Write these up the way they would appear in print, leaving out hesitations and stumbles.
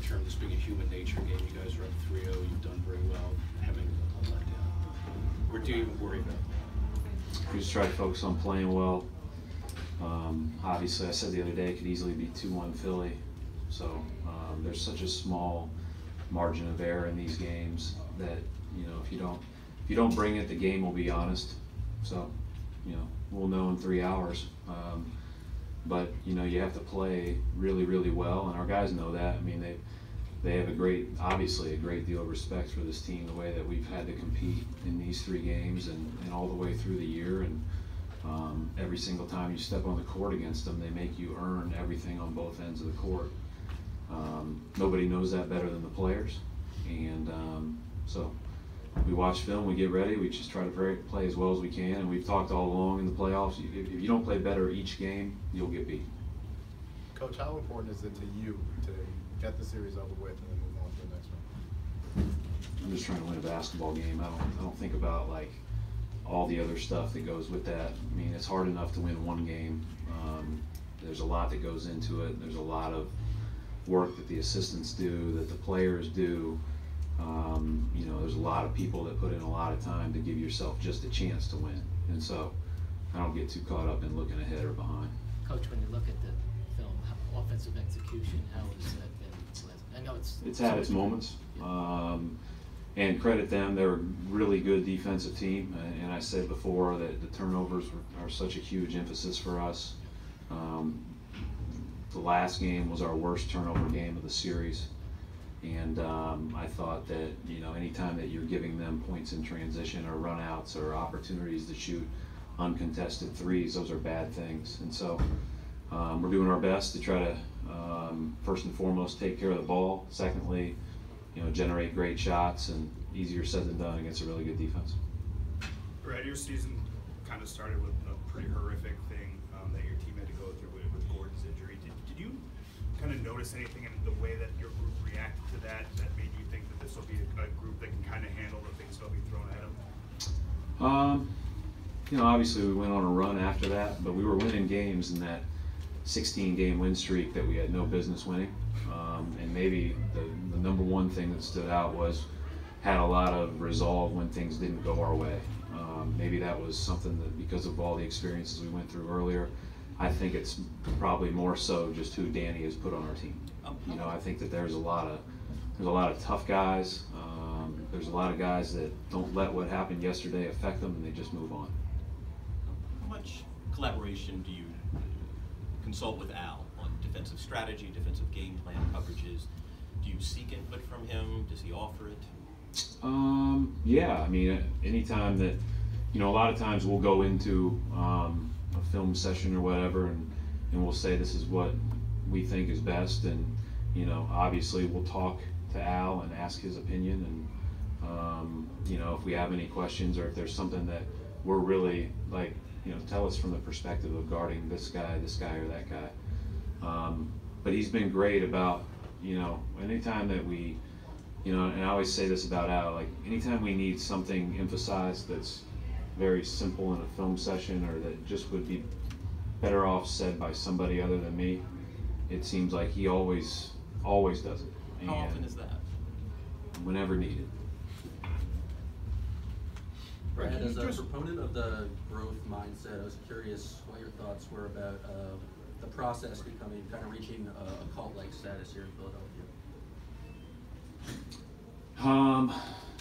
terms of just being a human nature game? You guys are up 3-0. You've done very well. Having a letdown. Or do you even worry about it? We just try to focus on playing well. Obviously, I said the other day it could easily be 2-1 Philly. So there's such a small margin of error in these games that, you know, if you don't bring it, the game will be honest. So, you know, we'll know in 3 hours. But you know, you have to play really, really well, and our guys know that. I mean, they have obviously a great deal of respect for this team, the way that we've had to compete in these 3 games and all the way through the year. And every single time you step on the court against them, they make you earn everything on both ends of the court. Nobody knows that better than the players, and so we watch film, we get ready, we just try to play as well as we can, and we've talked all along in the playoffs, if you don't play better each game, you'll get beat. Coach, how important is it to you to get the series over with and then move on to the next one? I'm just trying to win a basketball game. I don't think about like all the other stuff that goes with that. I mean, it's hard enough to win one game. There's a lot that goes into it. There's a lot of work that the assistants do, that the players do. You know, there's a lot of people that put in a lot of time to give yourself just a chance to win. And so I don't get too caught up in looking ahead or behind. Coach, when you look at the film, offensive execution, how has that been? I know it's had its moments. And credit them, they're a really good defensive team. And I said before that the turnovers are such a huge emphasis for us. The last game was our worst turnover game of the series. And I thought that, you know, anytime that you're giving them points in transition or runouts or opportunities to shoot uncontested threes, those are bad things. And so we're doing our best to try to, first and foremost, take care of the ball. Secondly, you know, generate great shots, and easier said than done against a really good defense. Brad, your season kind of started with a pretty horrific thing that your team had to go through with Gordon's injury. Did you kind of notice anything in the way that your group reacted to that made you think that this will be a group that can kind of handle the things that'll be thrown at them? You know, obviously we went on a run after that, but we were winning games in that 16-game win streak that we had no business winning. And maybe the number one thing that stood out was had a lot of resolve when things didn't go our way. Maybe that was something that, because of all the experiences we went through earlier, I think it's probably more so just who Danny has put on our team. You know, I think that there's a lot of tough guys. There's a lot of guys that don't let what happened yesterday affect them, and they just move on. How much collaboration do you consult with Al on defensive strategy, defensive game plan coverages? Do you seek input from him? Does he offer it? Yeah, I mean, anytime that, you know, a lot of times we'll go into a film session or whatever, and we'll say this is what we think is best, and, you know, obviously we'll talk to Al and ask his opinion, and you know, if we have any questions or if there's something that we're really like, you know, tell us from the perspective of guarding this guy or that guy. But he's been great about, you know, anytime that we, you know, and I always say this about Al, like anytime we need something emphasized that's very simple in a film session, or that just would be better off said by somebody other than me, it seems like he always does it. And how often is that? Whenever needed. Brad, as a proponent of the growth mindset, I was curious what your thoughts were about the process becoming, kind of reaching a cult-like status here in Philadelphia.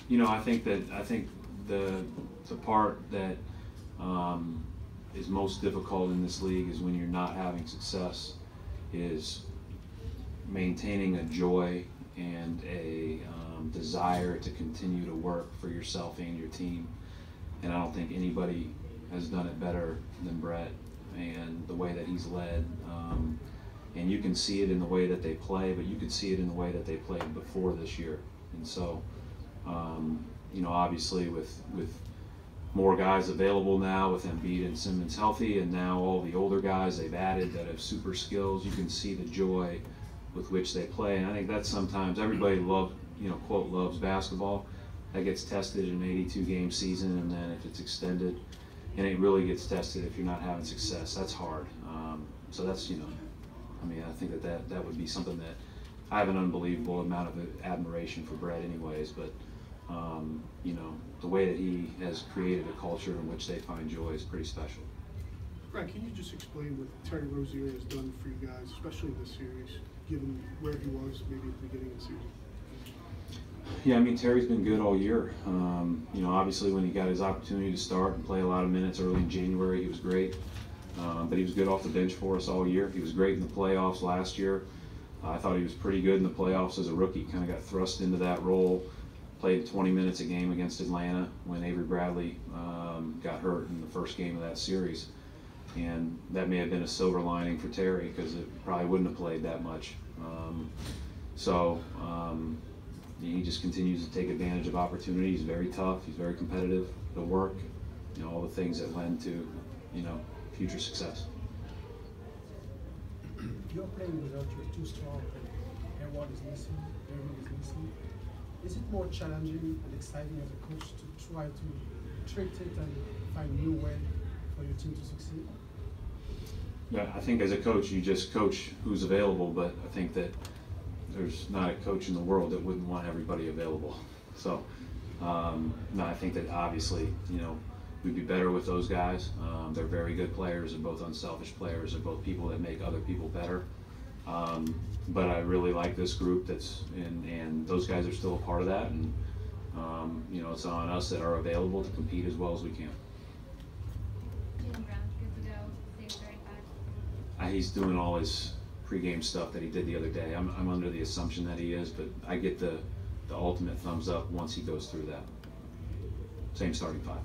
You know, I think the part that is most difficult in this league is when you're not having success, is maintaining a joy and a desire to continue to work for yourself and your team. And I don't think anybody has done it better than Brett, and the way that he's led. And you can see it in the way that they play, but you could see it in the way that they played before this year. And so, you know, obviously with more guys available now, with Embiid and Simmons healthy, and now all the older guys they've added that have super skills, you can see the joy with which they play. And I think that's sometimes everybody quote loves basketball. That gets tested in an 82-game season, and then if it's extended, and it really gets tested if you're not having success. That's hard. So that's, you know, I mean, I think that would be something that I have an unbelievable amount of admiration for Brad anyways, but you know, the way that he has created a culture in which they find joy is pretty special. Brad, can you just explain what Terry Rozier has done for you guys, especially in this series, given where he was maybe at the beginning of the season? Yeah, I mean, Terry's been good all year. You know, obviously when he got his opportunity to start and play a lot of minutes early in January, he was great. But he was good off the bench for us all year. He was great in the playoffs last year. I thought he was pretty good in the playoffs as a rookie, kind of got thrust into that role. Played 20 minutes a game against Atlanta when Avery Bradley got hurt in the first game of that series. And that may have been a silver lining for Terry because it probably wouldn't have played that much. He just continues to take advantage of opportunities. He's very tough. He's very competitive. The work, you know, all the things that lend to, you know, future success. You're playing without your two strong and everyone is missing, everyone is missing. Is it more challenging and exciting as a coach to try to trick it and find a new way for your team to succeed? Yeah, I think as a coach, you just coach who's available, but I think that there's not a coach in the world that wouldn't want everybody available. So, no, I think that obviously, you know, we'd be better with those guys. They're very good players. They're both unselfish players. They're both people that make other people better. But I really like this group and those guys are still a part of that. And, you know, it's on us that are available to compete as well as we can. Jaylen Brown's good to go. Saves right back. He's doing all his pregame stuff that he did the other day. I'm under the assumption that he is, but I get the ultimate thumbs up once he goes through that. Same starting five.